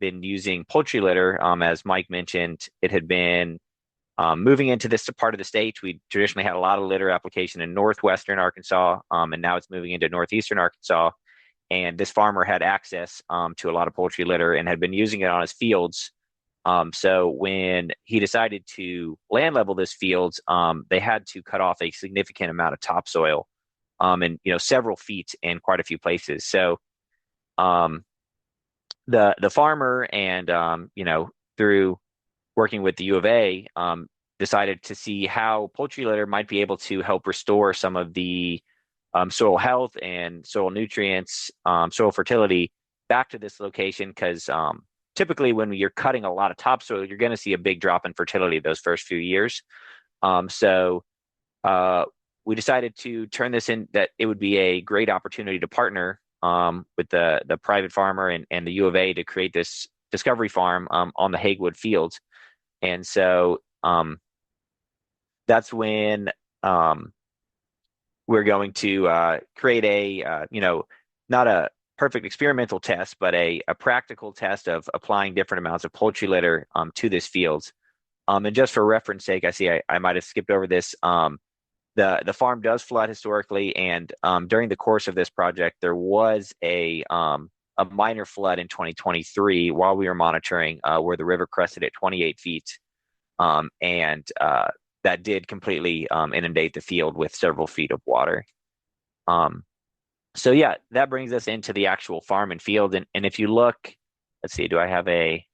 been using poultry litter. As Mike mentioned, it had been moving into this part of the state. We traditionally had a lot of litter application in northwestern Arkansas, and now it's moving into northeastern Arkansas. And this farmer had access to a lot of poultry litter and had been using it on his fields. So when he decided to land level this field, they had to cut off a significant amount of topsoil, and several feet in quite a few places. So um, the farmer and through working with the U of A, decided to see how poultry litter might be able to help restore some of the soil health and soil nutrients, soil fertility back to this location. Because typically, when you're cutting a lot of topsoil, you're going to see a big drop in fertility those first few years. So uh, we decided to turn this in that it would be a great opportunity to partner with the private farmer and the U of A to create this discovery farm on the Hagewood fields. And so that's when we're going to create not a perfect experimental test, but a practical test of applying different amounts of poultry litter to this field. And just for reference sake, I see I might have skipped over this. The farm does flood historically, and during the course of this project, there was a minor flood in 2023 while we were monitoring where the river crested at 28 feet, and that did completely inundate the field with several feet of water. Um, so yeah, that brings us into the actual farm and field. And if you look, let's see, do I have a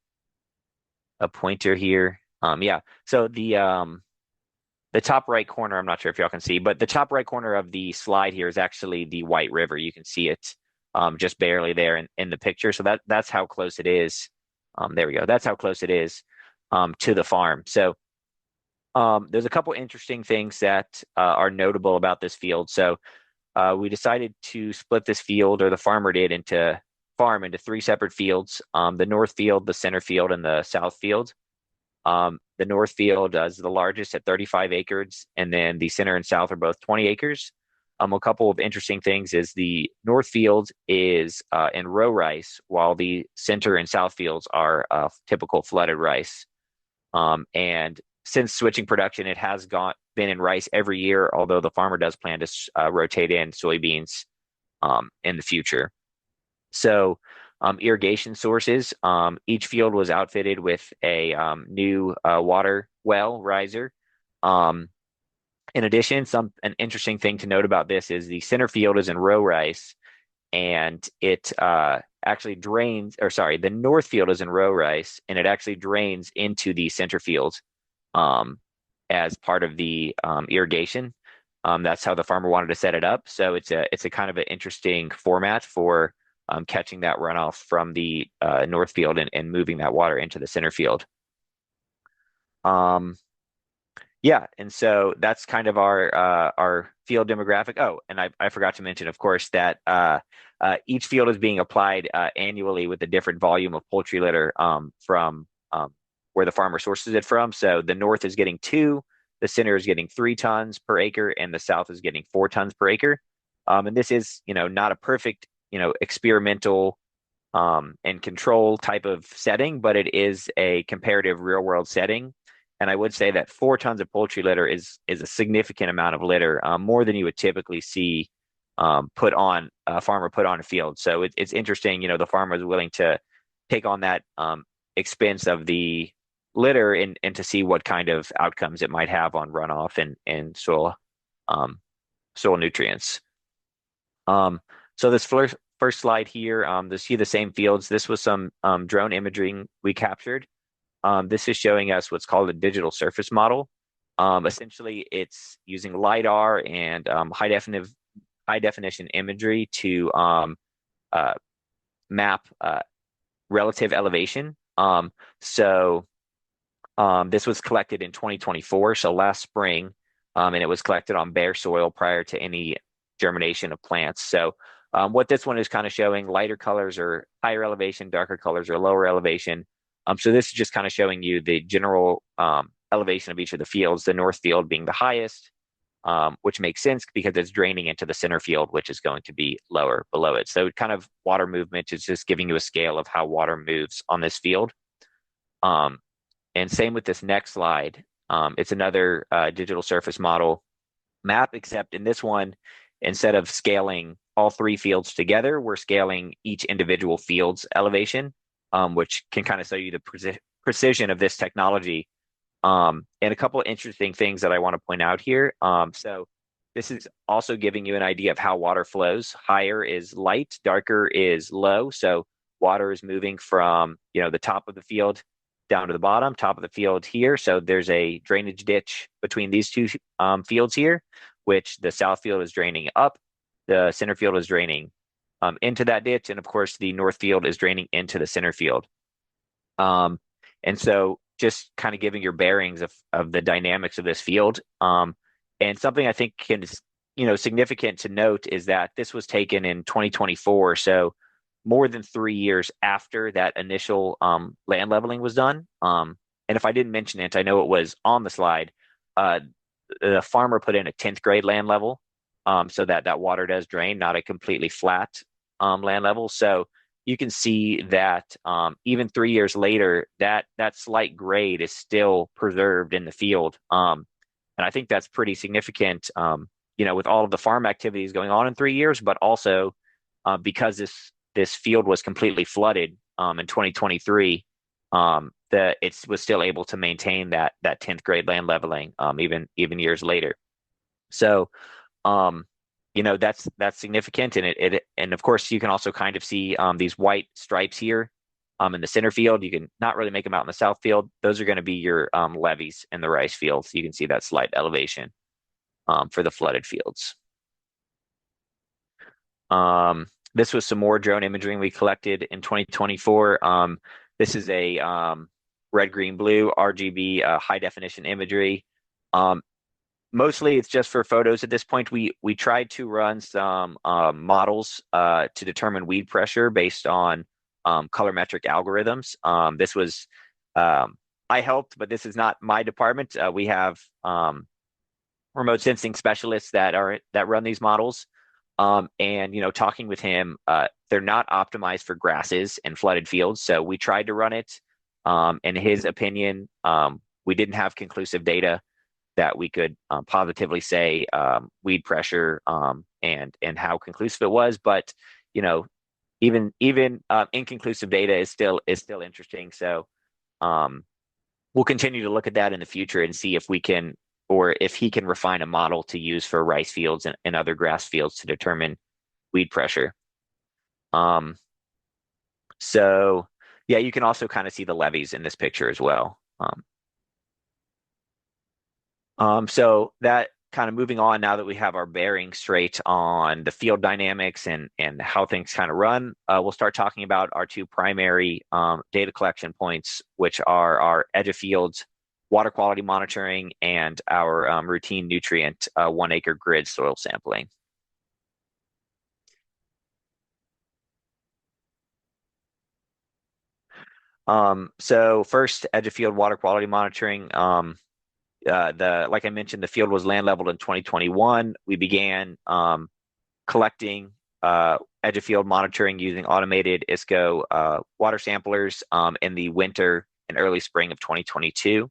pointer here? Yeah. So the top right corner, I'm not sure if y'all can see, but the top right corner of the slide here is actually the White River. You can see it just barely there in the picture. So that's how close it is. There we go. That's how close it is to the farm. So there's a couple interesting things that are notable about this field. So we decided to split this field, or the farmer did, into three separate fields: the north field, the center field, and the south field. The north field is the largest at 35 acres, and then the center and south are both 20 acres. A couple of interesting things is the north field is in row rice, while the center and south fields are typical flooded rice. And since switching production, it has been in rice every year, although the farmer does plan to rotate in soybeans in the future. So, irrigation sources. Each field was outfitted with a new water well riser. Um, in addition, an interesting thing to note about this is the center field is in row rice, and it actually drains, or sorry, the north field is in row rice, and it actually drains into the center field um, as part of the irrigation. That's how the farmer wanted to set it up. So it's a kind of an interesting format for catching that runoff from the north field and moving that water into the center field. Um, yeah, and so that's kind of our field demographic. Oh, and I forgot to mention, of course, that each field is being applied annually with a different volume of poultry litter from where the farmer sources it from. So the north is getting 2, the center is getting 3 tons per acre, and the south is getting 4 tons per acre. And this is, not a perfect, experimental and control type of setting, but it is a comparative real world setting. And I would say that 4 tons of poultry litter is a significant amount of litter, more than you would typically see put on a farmer put on a field. So it's interesting, the farmer is willing to take on that expense of the litter and to see what kind of outcomes it might have on runoff and um, soil nutrients. So this first slide here, to see the same fields. This was some drone imaging we captured. This is showing us what's called a digital surface model. Essentially, it's using LiDAR and high definition imagery to uh, map relative elevation. This was collected in 2024, so last spring, and it was collected on bare soil prior to any germination of plants. So what this one is kind of showing, lighter colors are higher elevation, darker colors are lower elevation. So this is just kind of showing you the general elevation of each of the fields, the north field being the highest, which makes sense because it's draining into the center field, which is going to be lower below it. So kind of water movement is just giving you a scale of how water moves on this field. Um, and same with this next slide. It's another digital surface model map, except in this one, instead of scaling all three fields together, we're scaling each individual field's elevation, which can kind of show you the precision of this technology. And a couple of interesting things that I want to point out here. So this is also giving you an idea of how water flows. Higher is light, darker is low. So water is moving from, the top of the field down to the bottom, top of the field here. So there's a drainage ditch between these two fields here, which the south field is draining up. The center field is draining into that ditch. And of course, the north field is draining into the center field. And so just kind of giving your bearings of the dynamics of this field. And something I think significant to note is that this was taken in 2024. So more than 3 years after that initial land leveling was done. And if I didn't mention it, I know it was on the slide. The farmer put in a 10th grade land level so that water does drain, not a completely flat land level. So you can see that even 3 years later, that slight grade is still preserved in the field. And I think that's pretty significant, with all of the farm activities going on in 3 years, but also because this field was completely flooded in 2023, that it was still able to maintain that 10th grade land leveling even years later. So, that's significant, and of course you can also kind of see these white stripes here in the center field. You can not really make them out in the south field. Those are going to be your levees in the rice field. So you can see that slight elevation for the flooded fields. This was some more drone imaging we collected in 2024. This is a red, green, blue RGB high definition imagery. Mostly it's just for photos at this point. We tried to run some models to determine weed pressure based on colorimetric algorithms. This was I helped, but this is not my department. We have remote sensing specialists that run these models. And talking with him, they're not optimized for grasses and flooded fields. So we tried to run it. In his opinion, we didn't have conclusive data that we could positively say weed pressure and how conclusive it was. But even inconclusive data is still interesting. So we'll continue to look at that in the future and see if we can, or if he can refine a model to use for rice fields and other grass fields to determine weed pressure. So yeah, you can also kind of see the levees in this picture as well. So that kind of moving on, now that we have our bearing straight on the field dynamics and how things kind of run, we'll start talking about our two primary data collection points, which are our edge of fields water quality monitoring and our routine nutrient 1 acre grid soil sampling. So first, edge of field water quality monitoring. Like I mentioned, the field was land leveled in 2021. We began collecting edge of field monitoring using automated ISCO water samplers in the winter and early spring of 2022.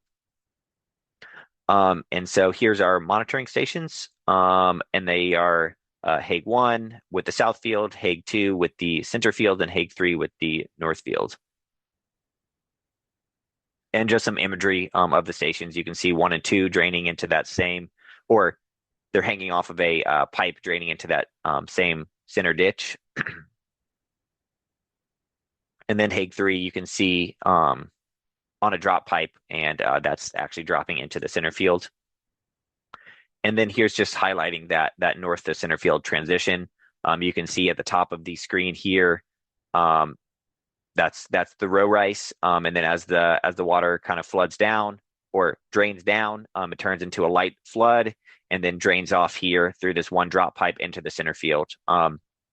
And so here's our monitoring stations, and they are Hague 1 with the south field, Hague 2 with the center field, and Hague 3 with the north field. And just some imagery of the stations. You can see 1 and 2 draining into that same, or they're hanging off of a pipe draining into that same center ditch. And then Hague 3, you can see on a drop pipe, and that's actually dropping into the center field. And then here's just highlighting that north to center field transition. You can see at the top of the screen here, that's the row rice. And then as the water kind of floods down or drains down, it turns into a light flood and then drains off here through this one drop pipe into the center field. I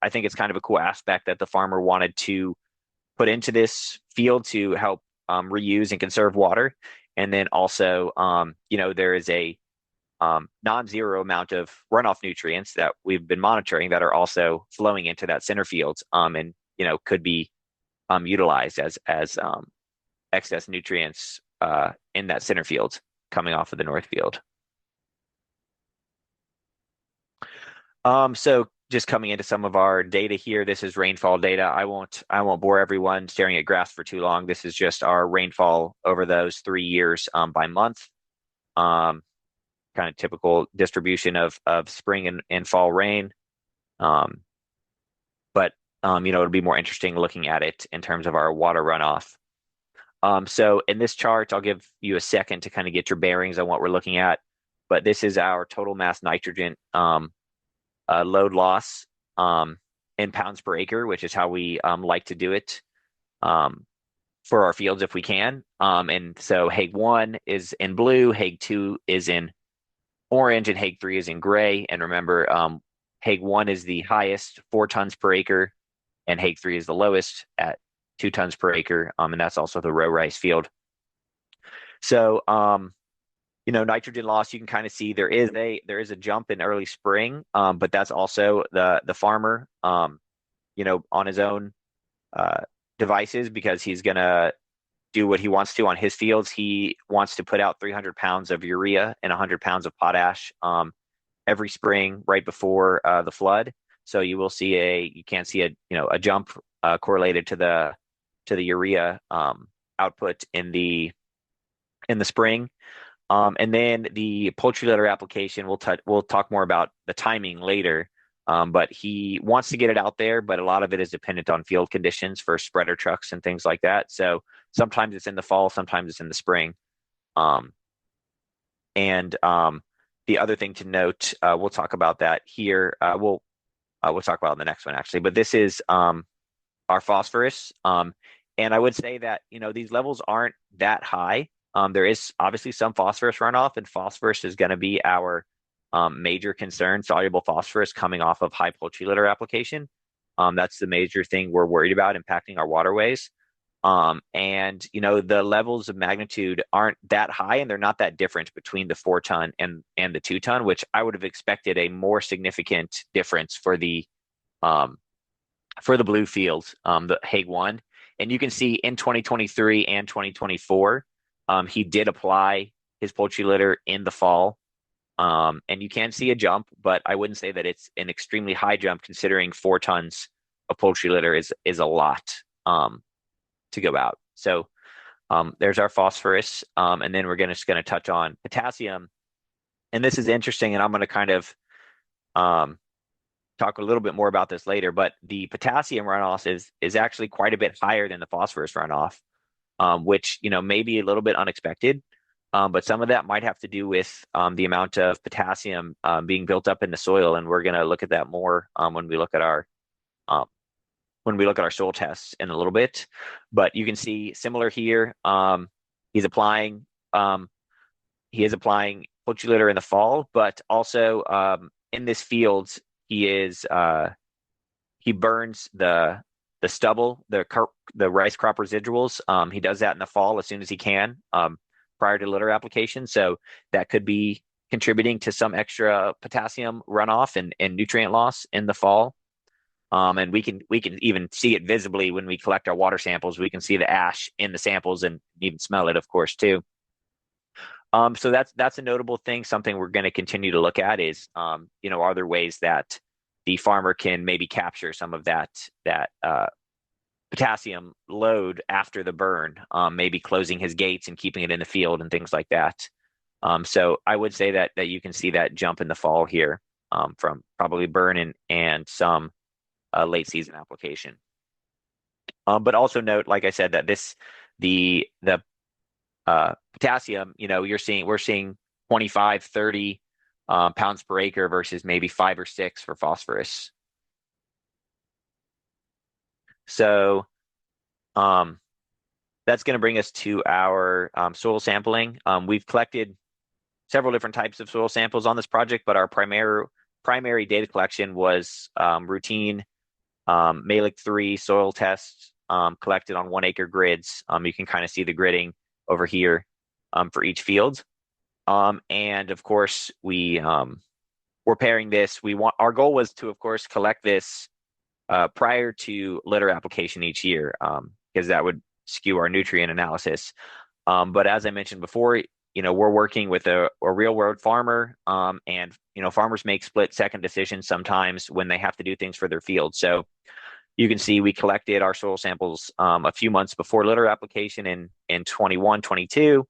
think it's kind of a cool aspect that the farmer wanted to put into this field to help reuse and conserve water. And then also, there is a non-zero amount of runoff nutrients that we've been monitoring that are also flowing into that center field, and could be utilized as excess nutrients in that center field coming off of the north field. So just coming into some of our data here, this is rainfall data. I won't bore everyone staring at graphs for too long. This is just our rainfall over those 3 years by month. Kind of typical distribution of spring and fall rain. But it'll be more interesting looking at it in terms of our water runoff. So in this chart, I'll give you a second to kind of get your bearings on what we're looking at. But this is our total mass nitrogen load loss in pounds per acre, which is how we like to do it for our fields if we can. And so Hague 1 is in blue, Hague 2 is in orange, and Hague 3 is in gray. And remember, Hague 1 is the highest, 4 tons per acre, and Hague 3 is the lowest at 2 tons per acre. And that's also the row rice field. So, nitrogen loss, you can kind of see there is a jump in early spring, but that's also the farmer, on his own devices, because he's gonna do what he wants to on his fields. He wants to put out 300 pounds of urea and 100 pounds of potash every spring right before the flood. So you can see a jump correlated to the urea output in the spring. And then the poultry litter application, we'll talk more about the timing later. But he wants to get it out there, but a lot of it is dependent on field conditions for spreader trucks and things like that. So sometimes it's in the fall, sometimes it's in the spring. And the other thing to note, we'll talk about that here. We'll talk about it in the next one actually. But this is our phosphorus. And I would say that these levels aren't that high. There is obviously some phosphorus runoff, and phosphorus is going to be our major concern, soluble phosphorus coming off of high poultry litter application. That's the major thing we're worried about impacting our waterways. And the levels of magnitude aren't that high, and they're not that different between the 4 ton and the 2 ton, which I would have expected a more significant difference for the blue field, the Hague 1. And you can see in 2023 and 2024, he did apply his poultry litter in the fall. And you can see a jump, but I wouldn't say that it's an extremely high jump, considering 4 tons of poultry litter is a lot to go out. So there's our phosphorus, and then we're just going to touch on potassium. And this is interesting, and I'm going to kind of talk a little bit more about this later. But the potassium runoff is actually quite a bit higher than the phosphorus runoff, which may be a little bit unexpected. But some of that might have to do with the amount of potassium being built up in the soil, and we're going to look at that more when we look at our soil tests in a little bit. But you can see similar here. He is applying poultry litter in the fall, but also in this field he burns the stubble, the rice crop residuals. He does that in the fall as soon as he can, prior to litter application. So that could be contributing to some extra potassium runoff and nutrient loss in the fall. And we can even see it visibly when we collect our water samples. We can see the ash in the samples and even smell it, of course, too. So that's a notable thing. Something we're going to continue to look at is, are there ways that the farmer can maybe capture some of that potassium load after the burn, maybe closing his gates and keeping it in the field and things like that. So I would say that you can see that jump in the fall here, from probably burn and some late season application. But also note, like I said, that the potassium, we're seeing 25, 30 pounds per acre versus maybe 5 or 6 for phosphorus. So that's going to bring us to our soil sampling. We've collected several different types of soil samples on this project, but our primary data collection was routine Mehlich 3 soil tests collected on 1 acre grids. You can kind of see the gridding over here for each field. And of course, we're pairing this. Our goal was to, of course, collect this prior to litter application each year, because that would skew our nutrient analysis. But as I mentioned before, we're working with a real world farmer, and farmers make split second decisions sometimes when they have to do things for their field. So you can see we collected our soil samples a few months before litter application in 21, 22.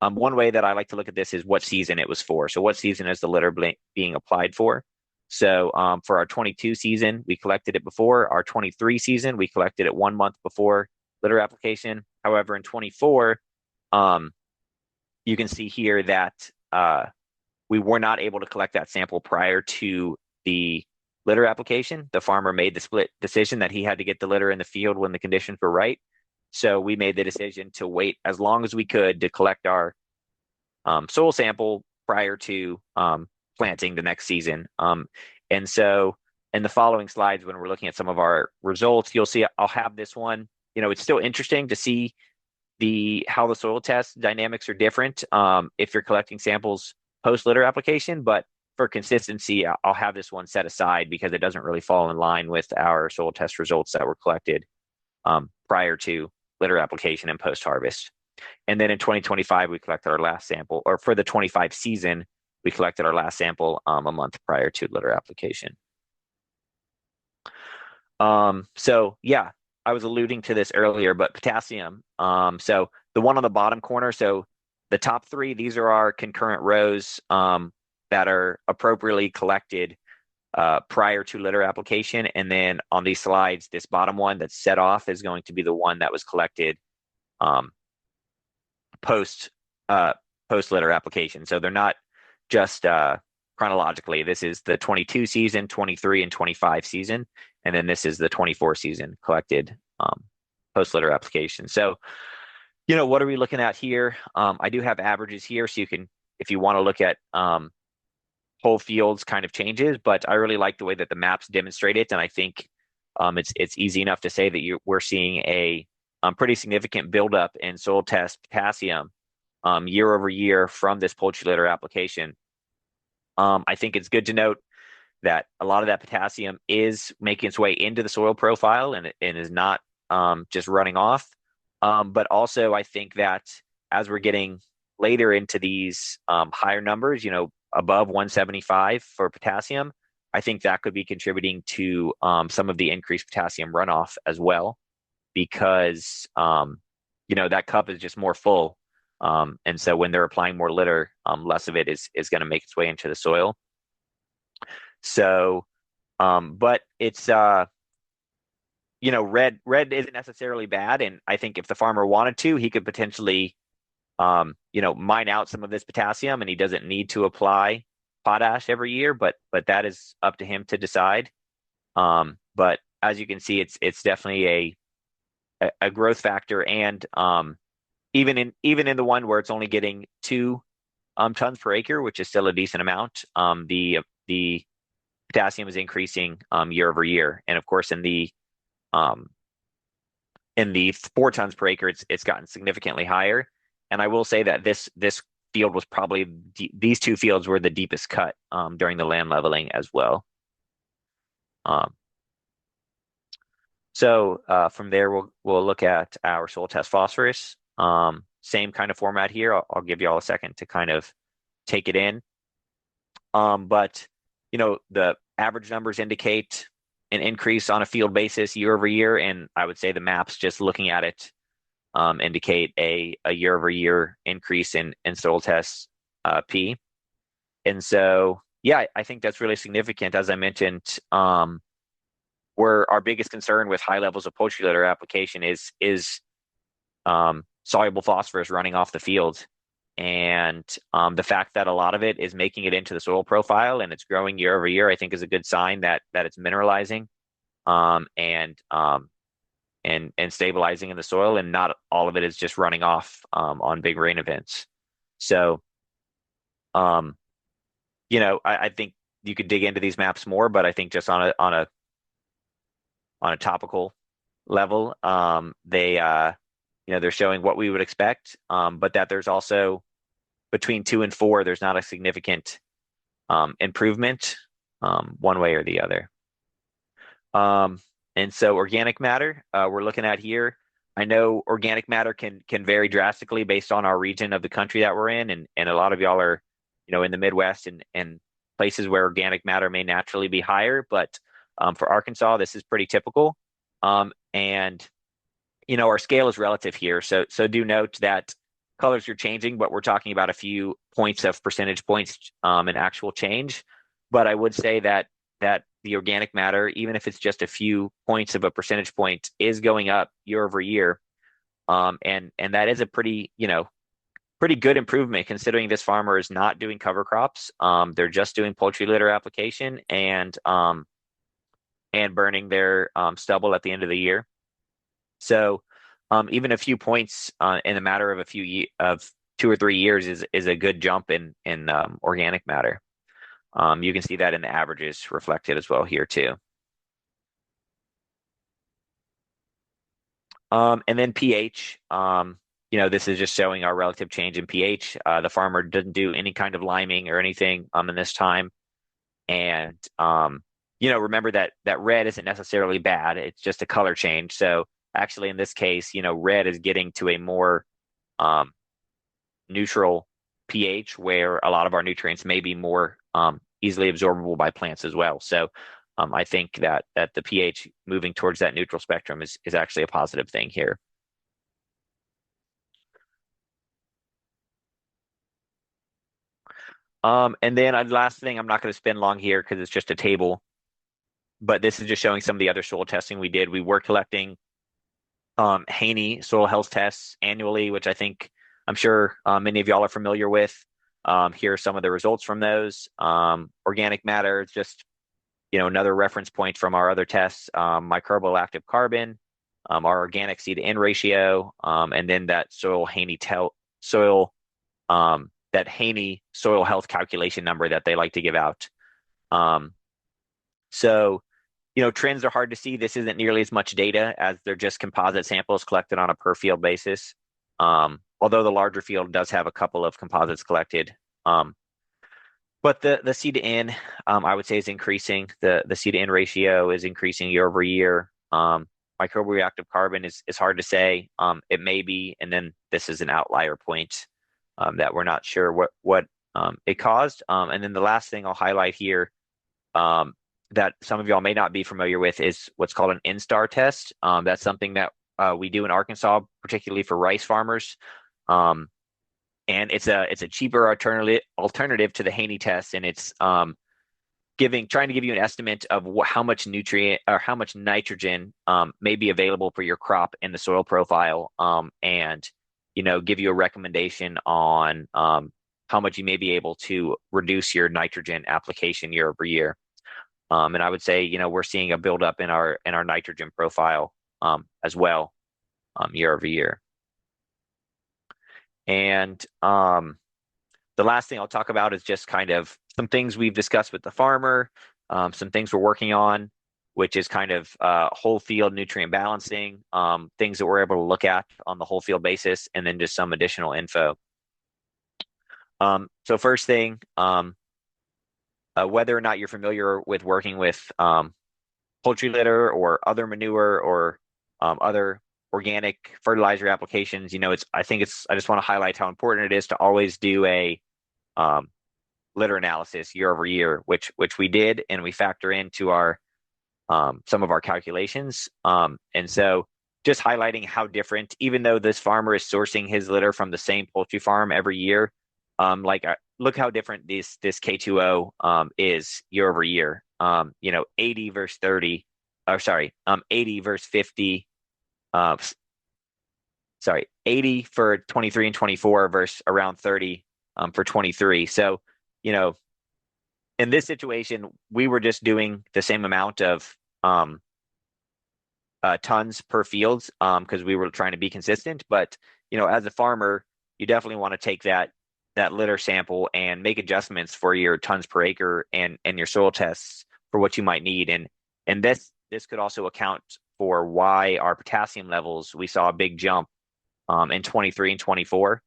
One way that I like to look at this is what season it was for. So what season is the litter being applied for? So for our 22 season, we collected it before. Our 23 season, we collected it 1 month before litter application. However, in 24, um, you can see here that we were not able to collect that sample prior to the litter application. The farmer made the split decision that he had to get the litter in the field when the conditions were right. So we made the decision to wait as long as we could to collect our soil sample prior to planting the next season. And so in the following slides, when we're looking at some of our results, you'll see I'll have this one. It's still interesting to see how the soil test dynamics are different if you're collecting samples post litter application, but for consistency, I'll have this one set aside because it doesn't really fall in line with our soil test results that were collected prior to litter application and post harvest. And then in 2025, we collected our last sample, or for the 25 season, we collected our last sample a month prior to litter application. So yeah, I was alluding to this earlier, but potassium. So the one on the bottom corner, so the top three, these are our concurrent rows that are appropriately collected prior to litter application. And then on these slides, this bottom one that's set off is going to be the one that was collected post litter application. So they're not just chronologically. This is the 22 season, 23 and 25 season, and then this is the 24 season collected post litter application. So, what are we looking at here? I do have averages here, so you can, if you want to look at whole fields kind of changes, but I really like the way that the maps demonstrate it, and I think it's easy enough to say that we're seeing a pretty significant buildup in soil test potassium year over year from this poultry litter application. I think it's good to note that a lot of that potassium is making its way into the soil profile and is not just running off. But also, I think that as we're getting later into these higher numbers, above 175 for potassium, I think that could be contributing to some of the increased potassium runoff as well, because that cup is just more full. And so when they're applying more litter, less of it is going to make its way into the soil. So, but it's red isn't necessarily bad, and I think if the farmer wanted to, he could potentially mine out some of this potassium, and he doesn't need to apply potash every year, but that is up to him to decide. But as you can see, it's definitely a growth factor, and even in the one where it's only getting 2 tons per acre, which is still a decent amount, the potassium is increasing year over year, and of course in the 4 tons per acre, it's gotten significantly higher. And I will say that this field was probably these 2 fields were the deepest cut during the land leveling as well. So from there, we'll look at our soil test phosphorus. Same kind of format here. I'll give you all a second to kind of take it in. But the average numbers indicate an increase on a field basis year over year, and I would say the maps, just looking at it, indicate a year over year increase in soil tests P. And so, yeah, I think that's really significant. As I mentioned, where our biggest concern with high levels of poultry litter application is soluble phosphorus running off the field. And the fact that a lot of it is making it into the soil profile and it's growing year over year, I think is a good sign that it's mineralizing and stabilizing in the soil, and not all of it is just running off on big rain events. So, I think you could dig into these maps more, but I think just on a topical level, they're showing what we would expect, but that there's also between 2 and 4, there's not a significant improvement one way or the other. And so organic matter, we're looking at here. I know organic matter can vary drastically based on our region of the country that we're in, and a lot of y'all are, in the Midwest and places where organic matter may naturally be higher, but for Arkansas, this is pretty typical. And our scale is relative here, so do note that colors are changing, but we're talking about a few points of percentage points in actual change. But I would say that the organic matter, even if it's just a few points of a percentage point, is going up year over year. And that is a pretty good improvement considering this farmer is not doing cover crops. They're just doing poultry litter application and burning their stubble at the end of the year. So even a few points in a matter of of 2 or 3 years is a good jump in organic matter. You can see that in the averages reflected as well here too. And then pH, this is just showing our relative change in pH. The farmer didn't do any kind of liming or anything in this time. And, remember that red isn't necessarily bad. It's just a color change. So actually in this case, red is getting to a more neutral pH where a lot of our nutrients may be more easily absorbable by plants as well. So I think that the pH moving towards that neutral spectrum is actually a positive thing here. And then last thing, I'm not going to spend long here because it's just a table, but this is just showing some of the other soil testing we did. We were collecting Haney soil health tests annually, which I'm sure many of y'all are familiar with. Here are some of the results from those. Organic matter, just another reference point from our other tests, microbial active carbon, our organic C to N ratio, and then that Haney soil health calculation number that they like to give out. So trends are hard to see. This isn't nearly as much data as they're just composite samples collected on a per field basis. Although the larger field does have a couple of composites collected. But the C to N, I would say, is increasing. The C to N ratio is increasing year over year. Microbial active carbon is hard to say. It may be, and then this is an outlier point that we're not sure what it caused. And then the last thing I'll highlight here that some of y'all may not be familiar with is what's called an Instar test. That's something that we do in Arkansas, particularly for rice farmers. And it's a cheaper alternative to the Haney test, and it's trying to give you an estimate of how much nutrient or how much nitrogen may be available for your crop in the soil profile, and give you a recommendation on how much you may be able to reduce your nitrogen application year over year. And I would say we're seeing a buildup in our nitrogen profile as well year over year. And the last thing I'll talk about is just kind of some things we've discussed with the farmer, some things we're working on, which is kind of whole field nutrient balancing, things that we're able to look at on the whole field basis, and then just some additional info. So first thing, whether or not you're familiar with working with poultry litter or other manure or other organic fertilizer applications, I just want to highlight how important it is to always do a litter analysis year over year, which we did, and we factor into our some of our calculations. And so just highlighting how different, even though this farmer is sourcing his litter from the same poultry farm every year, look how different this K2O is year over year. 80 versus 30, or sorry, 80 versus 50. 80 for 23 and 24 versus around 30 for 23. So, in this situation, we were just doing the same amount of tons per fields because we were trying to be consistent. But, as a farmer, you definitely want to take that litter sample and make adjustments for your tons per acre and your soil tests for what you might need. And this could also account for why our potassium levels, we saw a big jump in 23 and 24.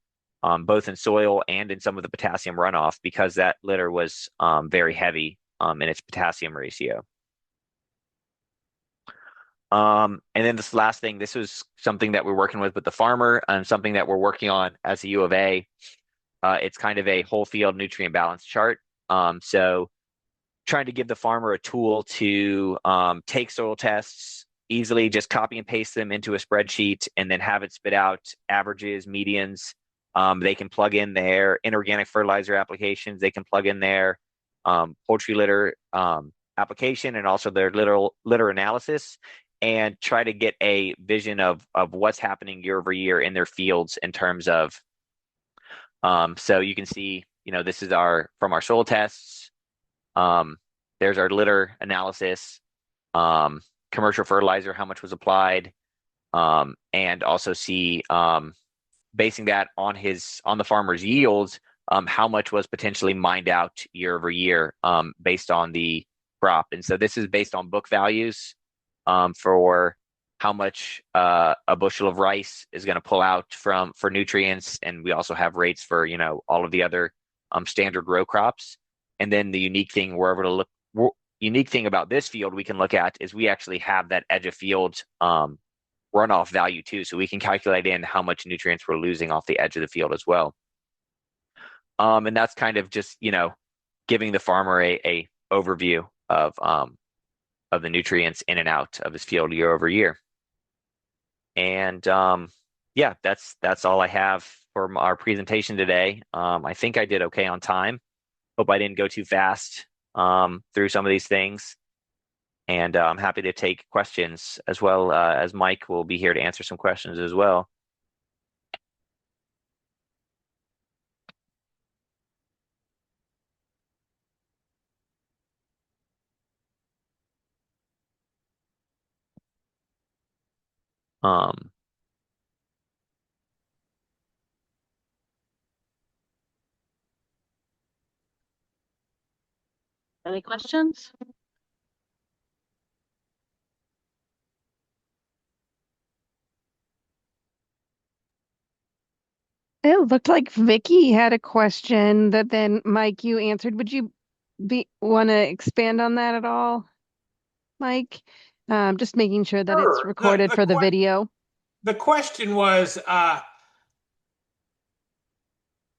both in soil and in some of the potassium runoff because that litter was very heavy in its potassium ratio. And then this last thing, this was something that we're working with the farmer and something that we're working on as a U of A. It's kind of a whole field nutrient balance chart. So trying to give the farmer a tool to take soil tests, easily just copy and paste them into a spreadsheet and then have it spit out averages, medians. They can plug in their inorganic fertilizer applications. They can plug in their poultry litter application and also their litter analysis and try to get a vision of what's happening year over year in their fields in terms of so you can see, this is from our soil tests. There's our litter analysis, commercial fertilizer, how much was applied, and also see basing that on the farmer's yields, how much was potentially mined out year over year based on the crop. And so this is based on book values for how much a bushel of rice is going to pull out for nutrients, and we also have rates for all of the other standard row crops. And then the unique thing we're able to look unique thing about this field we can look at is we actually have that edge of field runoff value too, so we can calculate in how much nutrients we're losing off the edge of the field as well. And that's kind of just giving the farmer a overview of the nutrients in and out of his field year over year. And yeah, that's all I have for our presentation today. I think I did okay on time. Hope I didn't go too fast through some of these things. And I'm happy to take questions as well as Mike will be here to answer some questions as well. Um, Any questions? It looked like Vicky had a question that then Mike, you answered. Would you want to expand on that at all, Mike? Just making sure that it's Sure. recorded for the video. The question was,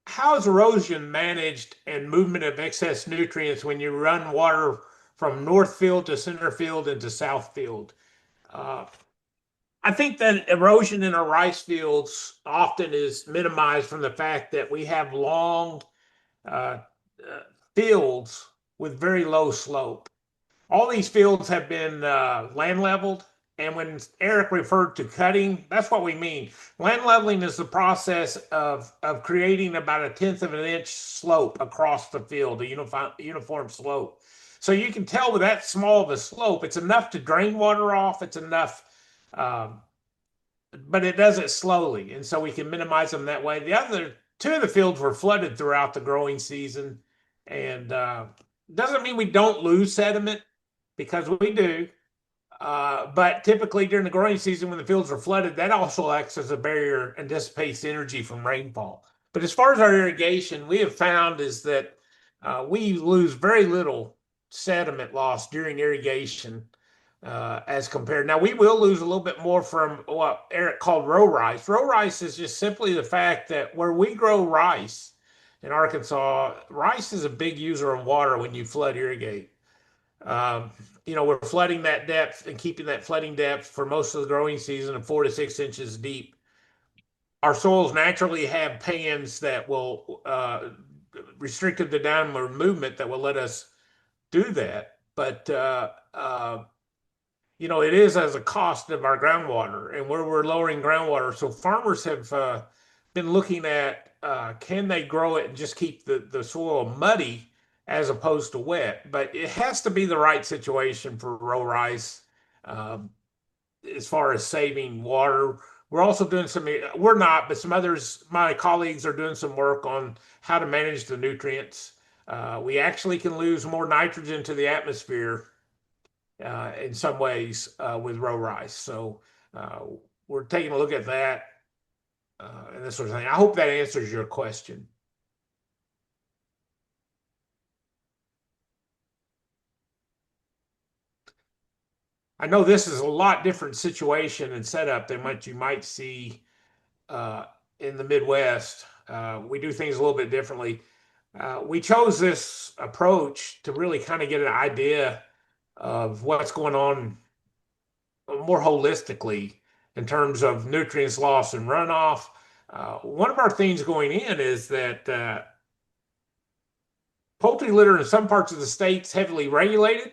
how is erosion managed and movement of excess nutrients when you run water from north field to center field into south field? I think that erosion in our rice fields often is minimized from the fact that we have long uh, fields with very low slope. All these fields have been land leveled. And when Eric referred to cutting, that's what we mean. Land leveling is the process of creating about 1/10 of an inch slope across the field, a uniform slope. So you can tell with that small of a slope, it's enough to drain water off. It's enough, but it does it slowly. And so we can minimize them that way. The other two of the fields were flooded throughout the growing season. And doesn't mean we don't lose sediment, because we do. But typically during the growing season, when the fields are flooded, that also acts as a barrier and dissipates energy from rainfall. But as far as our irrigation, we have found is that we lose very little sediment loss during irrigation as compared. Now, we will lose a little bit more from what Eric called row rice. Row rice is just simply the fact that where we grow rice in Arkansas, rice is a big user of water when you flood irrigate. We're flooding that depth and keeping that flooding depth for most of the growing season of 4 to 6 inches deep. Our soils naturally have pans that will restricted the downward movement that will let us do that. But it is as a cost of our groundwater and where we're lowering groundwater. So farmers have been looking at can they grow it and just keep the soil muddy as opposed to wet. But it has to be the right situation for row rice as far as saving water. We're also doing we're not, but some others, my colleagues are doing some work on how to manage the nutrients. We actually can lose more nitrogen to the atmosphere in some ways with row rice. So we're taking a look at that. and this sort of thing. I hope that answers your question. I know this is a lot different situation and setup than what you might see uh, in the Midwest. We do things a little bit differently. We chose this approach to really kind of get an idea of what's going on more holistically in terms of nutrients loss and runoff. One of our things going in is that poultry litter in some parts of the state's heavily regulated,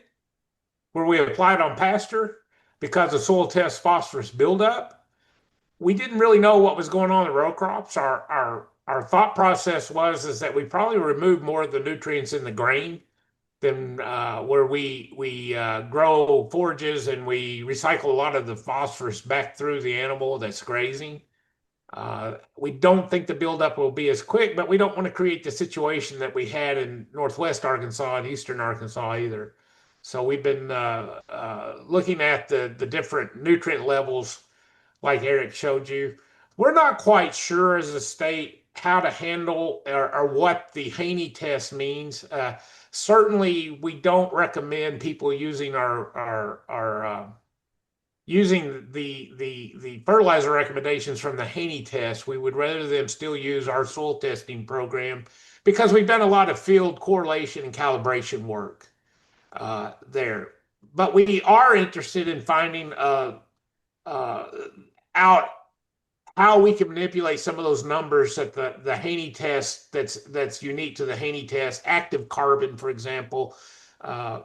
where we apply it on pasture because of soil test phosphorus buildup. We didn't really know what was going on in row crops. Our thought process was is that we probably removed more of the nutrients in the grain than where we grow forages and we recycle a lot of the phosphorus back through the animal that's grazing. We don't think the buildup will be as quick, but we don't want to create the situation that we had in Northwest Arkansas and Eastern Arkansas either. So we've been looking at the different nutrient levels, like Eric showed you. We're not quite sure as a state how to handle or what the Haney test means. Certainly, we don't recommend people using our using the fertilizer recommendations from the Haney test. We would rather them still use our soil testing program because we've done a lot of field correlation and calibration work there. But we are interested in finding uh, out how we can manipulate some of those numbers that the Haney test that's unique to the Haney test, active carbon, for example.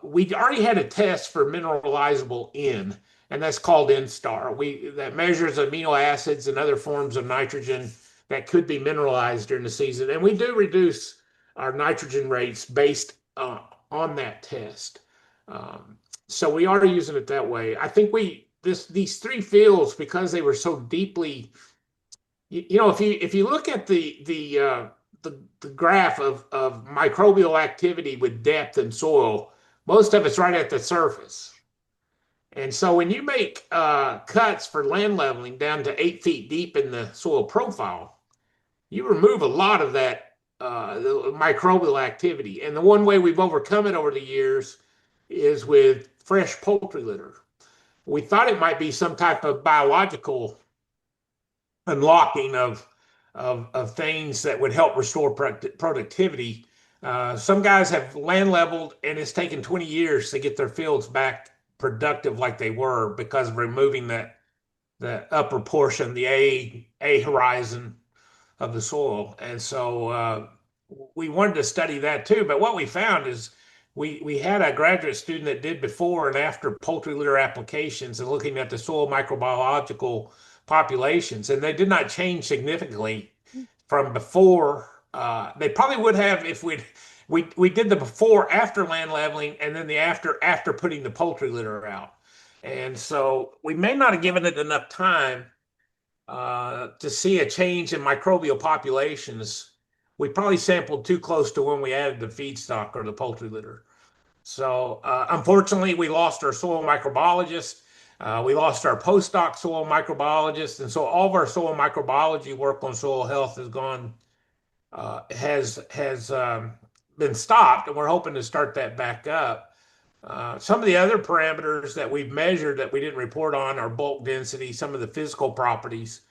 We already had a test for mineralizable N, and that's called N-Star. That measures amino acids and other forms of nitrogen that could be mineralized during the season, and we do reduce our nitrogen rates based on that test. So we are using it that way. I think these three fields, because they were so deeply, if you look at the graph of microbial activity with depth in soil, most of it's right at the surface. And so when you make cuts for land leveling down to 8 feet deep in the soil profile, you remove a lot of that the microbial activity. And the one way we've overcome it over the years is with fresh poultry litter. We thought it might be some type of biological unlocking of things that would help restore productivity. Some guys have land leveled, and it's taken 20 years to get their fields back productive like they were because of removing the upper portion, the A horizon of the soil. And so we wanted to study that too. But what we found is we had a graduate student that did before and after poultry litter applications and looking at the soil microbiological populations, and they did not change significantly from before. They probably would have if we did the before after land leveling and then the after putting the poultry litter out. And so we may not have given it enough time to see a change in microbial populations. We probably sampled too close to when we added the feedstock or the poultry litter. So unfortunately, we lost our soil microbiologist. We lost our postdoc soil microbiologist, and so all of our soil microbiology work on soil health has been stopped, and we're hoping to start that back up. Some of the other parameters that we've measured that we didn't report on are bulk density, some of the physical properties.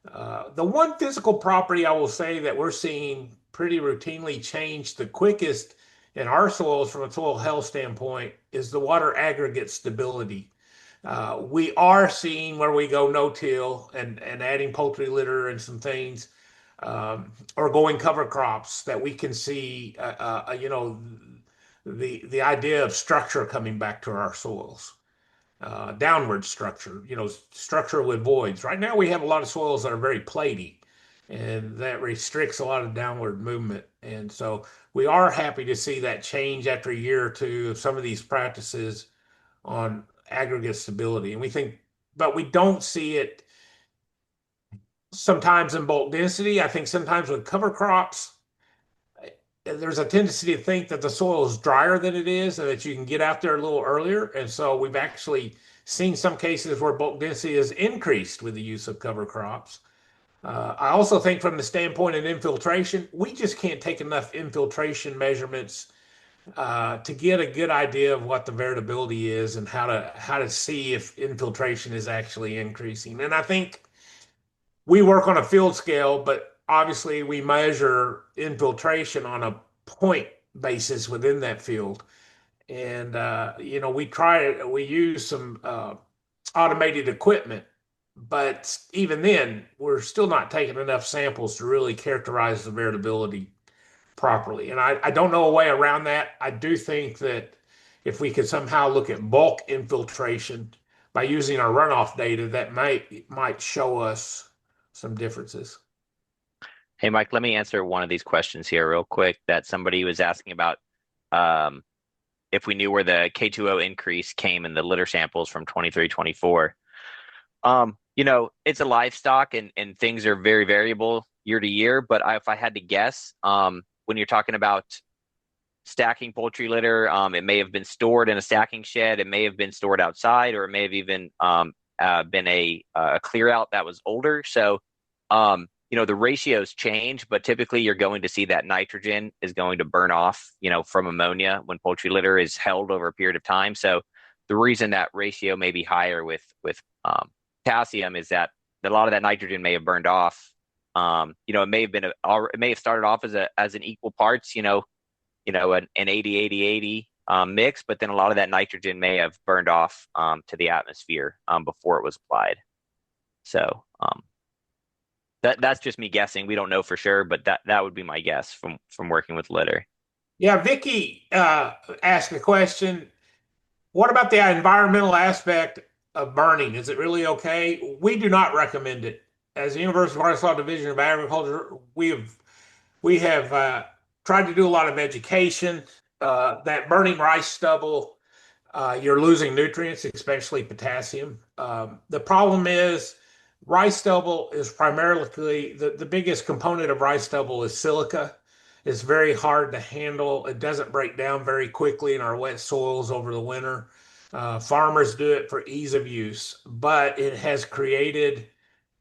The one physical property I will say that we're seeing pretty routinely change the quickest in our soils from a soil health standpoint is the water aggregate stability. We are seeing where we go no-till and adding poultry litter and some things, or going cover crops that we can see, the idea of structure coming back to our soils, downward structure, structure with voids. Right now we have a lot of soils that are very platy, and that restricts a lot of downward movement. And so we are happy to see that change after a year or two of some of these practices on aggregate stability. And we think, but we don't see it sometimes in bulk density. I think sometimes with cover crops, there's a tendency to think that the soil is drier than it is and that you can get out there a little earlier. And so we've actually seen some cases where bulk density is increased with the use of cover crops. I also think from the standpoint of infiltration, we just can't take enough infiltration measurements to get a good idea of what the variability is and how to see if infiltration is actually increasing. And I think we work on a field scale, but obviously we measure infiltration on a point basis within that field. And we use some automated equipment, but even then, we're still not taking enough samples to really characterize the variability properly. And I don't know a way around that. I do think that if we could somehow look at bulk infiltration by using our runoff data, that might show us some differences. Hey, Mike, let me answer one of these questions here real quick that somebody was asking about um, if we knew where the K2O increase came in the litter samples from 23, 24. It's a livestock and things are very variable year to year, but if I had to guess, when you're talking about stacking poultry litter, it may have been stored in a stacking shed, it may have been stored outside, or it may have even been a clear out that was older. So, the ratios change, but typically you're going to see that nitrogen is going to burn off, from ammonia when poultry litter is held over a period of time. So the reason that ratio may be higher with potassium is that a lot of that nitrogen may have burned off. It may have been it may have started off as an equal parts, an 80-80-80 mix, but then a lot of that nitrogen may have burned off to the atmosphere before it was applied. So that's just me guessing. We don't know for sure, but that would be my guess from working with litter. Yeah, Vicky asked a question. What about the environmental aspect of burning? Is it really okay? We do not recommend it. As the University of Arkansas Division of Agriculture, we have tried to do a lot of education. That burning rice stubble, you're losing nutrients, especially potassium. The problem is rice stubble is primarily the biggest component of rice stubble is silica. It's very hard to handle. It doesn't break down very quickly in our wet soils over the winter. Farmers do it for ease of use, but it has created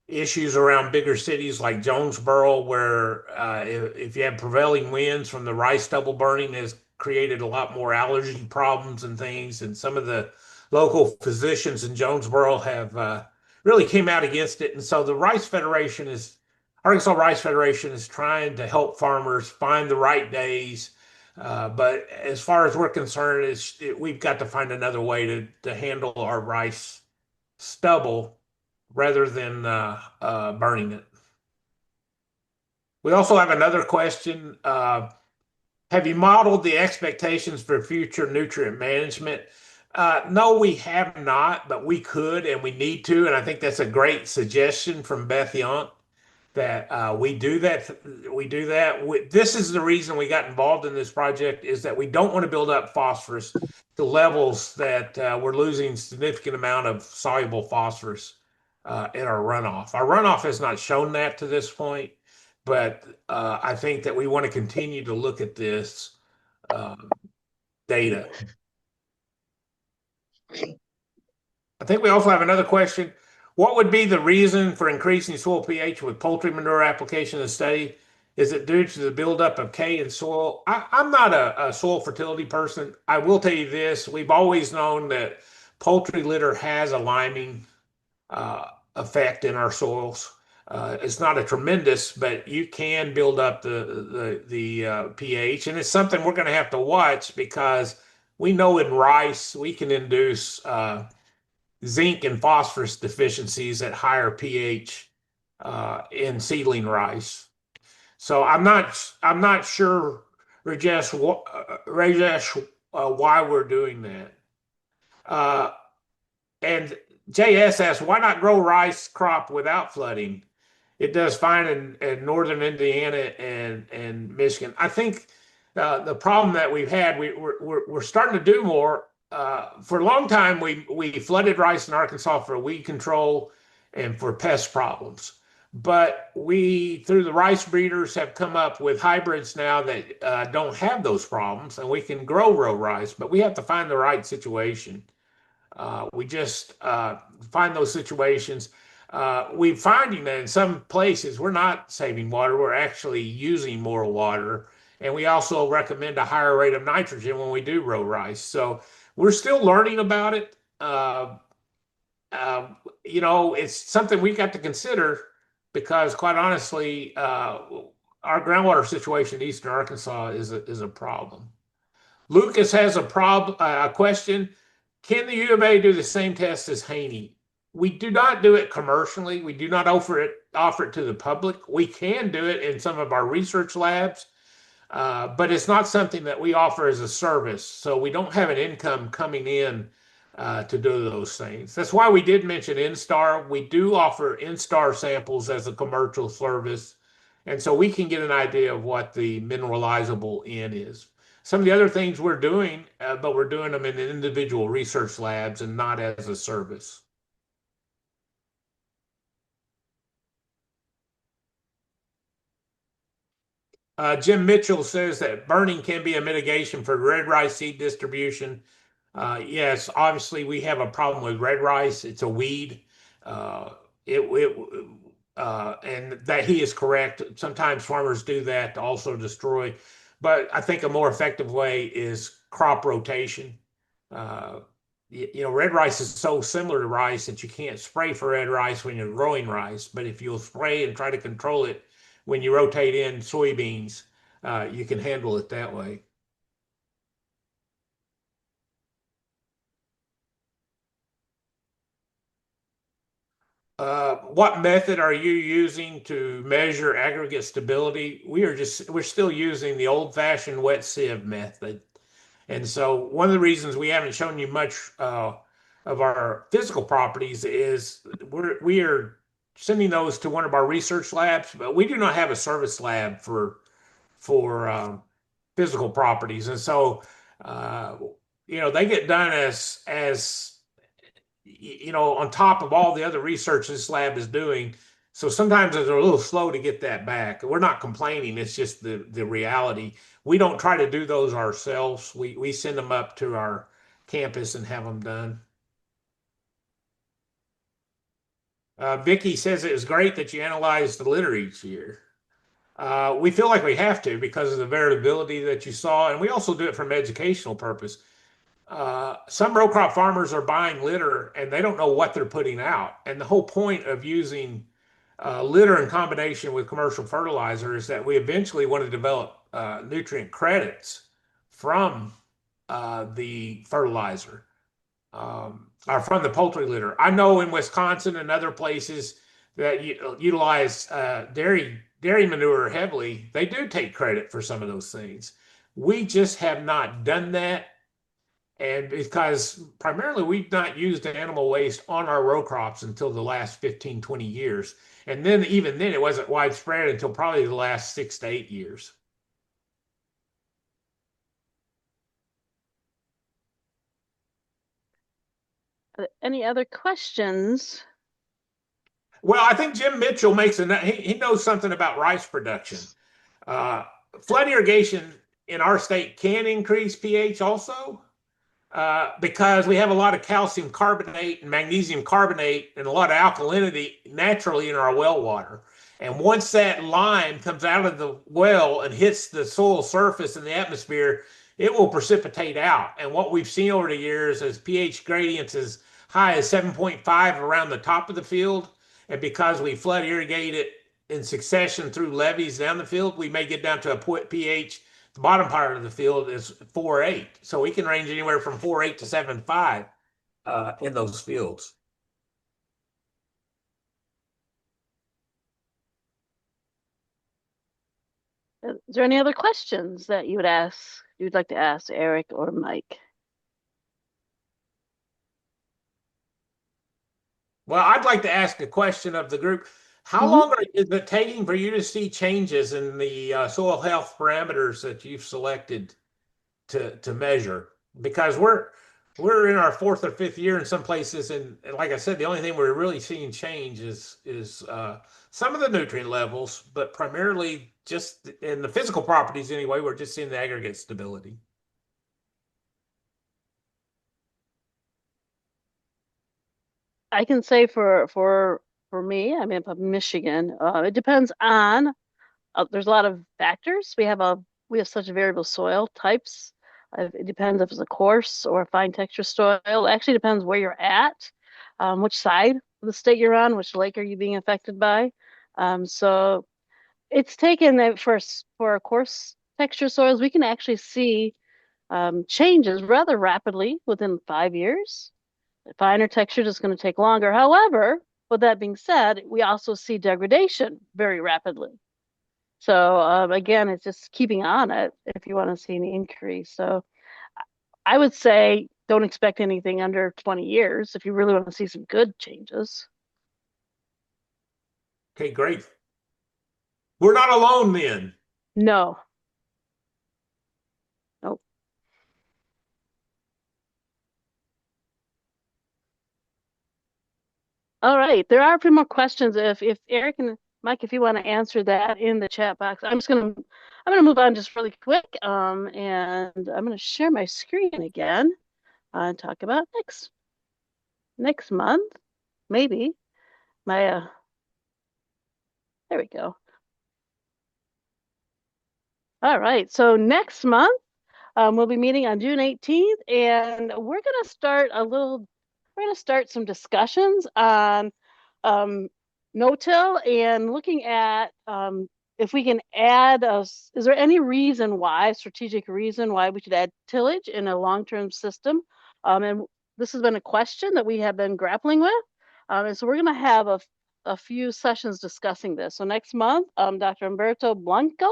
issues around bigger cities like Jonesboro, where if you have prevailing winds from the rice stubble burning, has created a lot more allergy problems and things. And some of the local physicians in Jonesboro have really came out against it. And so the Arkansas Rice Federation is trying to help farmers find the right days. But as far as we're concerned, we've got to find another way to handle our rice stubble rather than burning it. We also have another question. Have you modeled the expectations for future nutrient management? No, we have not, but we could and we need to. And I think that's a great suggestion from Beth Yount that we do that. We do that. This is the reason we got involved in this project, is that we don't want to build up phosphorus to levels that we're losing significant amount of soluble phosphorus in our runoff. Our runoff has not shown that to this point, but I think that we want to continue to look at this data. I think we also have another question. What would be the reason for increasing soil pH with poultry manure application in the study? Is it due to the buildup of K in soil? I'm not a soil fertility person. I will tell you this. We've always known that poultry litter has a liming effect in our soils. It's not a tremendous, but you can build up the pH, and it's something we're going to have to watch, because we know in rice we can induce zinc and phosphorus deficiencies at higher pH in seedling rice. So I'm not sure, Rajesh, why we're doing that. And JS asks, why not grow rice crop without flooding? It does fine in northern Indiana and Michigan. I think the problem that we've had, we're starting to do more. For a long time, we flooded rice in Arkansas for weed control and for pest problems. But we, through the rice breeders, have come up with hybrids now that don't have those problems, and we can grow row rice. But we have to find the right situation. We just find those situations. we're finding that in some places we're not saving water, we're actually using more water. And we also recommend a higher rate of nitrogen when we do row rice. So we're still learning about it. Uh, it's something we got to consider because, quite honestly, our groundwater situation in eastern Arkansas is a problem. Lucas has a question. Can the U of A do the same test as Haney? We do not do it commercially. We do not offer it to the public. We can do it in some of our research labs, but it's not something that we offer as a service. So we don't have an income coming in to do those things. That's why we did mention Instar. We do offer Instar samples as a commercial service. And so we can get an idea of what the mineralizable N is. Some of the other things we're doing, but we're doing them in individual research labs and not as a service. Jim Mitchell says that burning can be a mitigation for red rice seed distribution. Yes, obviously we have a problem with red rice. It's a weed. Uh, and that he is correct. Sometimes farmers do that to also destroy, but I think a more effective way is crop rotation. Uh, red rice is so similar to rice that you can't spray for red rice when you're growing rice, but if you'll spray and try to control it when you rotate in soybeans, you can handle it that way. What method are you using to measure aggregate stability? We're still using the old-fashioned wet sieve method. And so one of the reasons we haven't shown you much of our physical properties is we are sending those to one of our research labs, but we do not have a service lab for physical properties. And so uh, they get done as on top of all the other research this lab is doing. So sometimes it's a little slow to get that back. We're not complaining. It's just the reality. We don't try to do those ourselves. We send them up to our campus and have them done. Vicky says it was great that you analyze the litter each year. We feel like we have to because of the variability that you saw, and we also do it from educational purpose. Some row crop farmers are buying litter and they don't know what they're putting out. And the whole point of using litter in combination with commercial fertilizer is that we eventually want to develop nutrient credits from the fertilizer or from the poultry litter. I know in Wisconsin and other places that utilize dairy manure heavily, they do take credit for some of those things. We just have not done that. And because primarily we've not used animal waste on our row crops until the last 15, 20 years. And then even then it wasn't widespread until probably the last 6 to 8 years. Any other questions? Well, I think Jim Mitchell he knows something about rice production. Flood irrigation in our state can increase pH also. Because we have a lot of calcium carbonate and magnesium carbonate and a lot of alkalinity naturally in our well water. And once that lime comes out of the well and hits the soil surface in the atmosphere, it will precipitate out. And what we've seen over the years is pH gradients as high as 7.5 around the top of the field. And because we flood irrigate it in succession through levees down the field, we may get down to a pH. The bottom part of the field is 4.8. So we can range anywhere from 4.8 to 7.5 in those fields. Is there any other questions that you'd like to ask Eric or Mike? Well, I'd like to ask a question of the group. How long is it taking for you to see changes in the soil health parameters that you've selected to measure? Because we're in our fourth or fifth year in some places, and like I said, the only thing we're really seeing change is some of the nutrient levels, but primarily just in the physical properties anyway. We're just seeing the aggregate stability. I can say for for me, I'm up in Michigan. It depends on, there's a lot of factors. We have such variable soil types. It depends if it's a coarse or a fine texture soil. It actually depends where you're at, which side of the state you're on, which lake are you being affected by. So it's taken that for coarse texture soils, we can actually see changes rather rapidly within 5 years. The finer texture is going to take longer. However, with that being said, we also see degradation very rapidly. So again, it's just keeping on it if you want to see an increase. So I would say don't expect anything under 20 years if you really want to see some good changes. Okay, great. We're not alone then. No. Nope. All right. There are a few more questions. If Eric and Mike, if you want to answer that in the chat box, I'm gonna move on just really quick. And I'm gonna share my screen again and talk about next month, maybe. There we go. All right. So next month, we'll be meeting on June 18th, and we're gonna start some discussions on no-till and looking at if we can add is there any strategic reason why we should add tillage in a long-term system? And this has been a question that we have been grappling with. And so we're going to have a few sessions discussing this. So next month, Dr. Humberto Blanco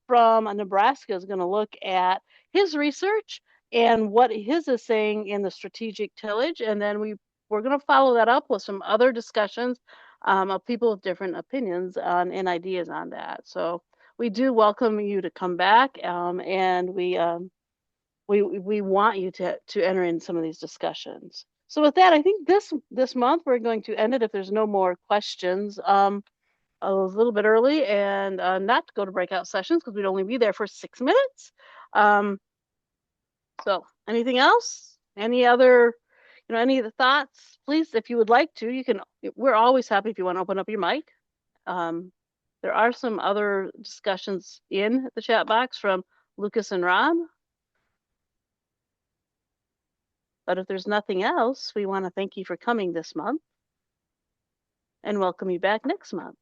from Nebraska is going to look at his research and what his is saying in the strategic tillage. And then we're going to follow that up with some other discussions of people with different opinions and ideas on that. So we do welcome you to come back, and we want you to enter in some of these discussions. So with that, I think this month we're going to end it if there's no more questions. A little bit early and not to go to breakout sessions because we'd only be there for 6 minutes. So anything else? Any other? Any of the thoughts, please, if you would like to, we're always happy if you want to open up your mic. There are some other discussions in the chat box from Lucas and Rob. But if there's nothing else, we want to thank you for coming this month and welcome you back next month.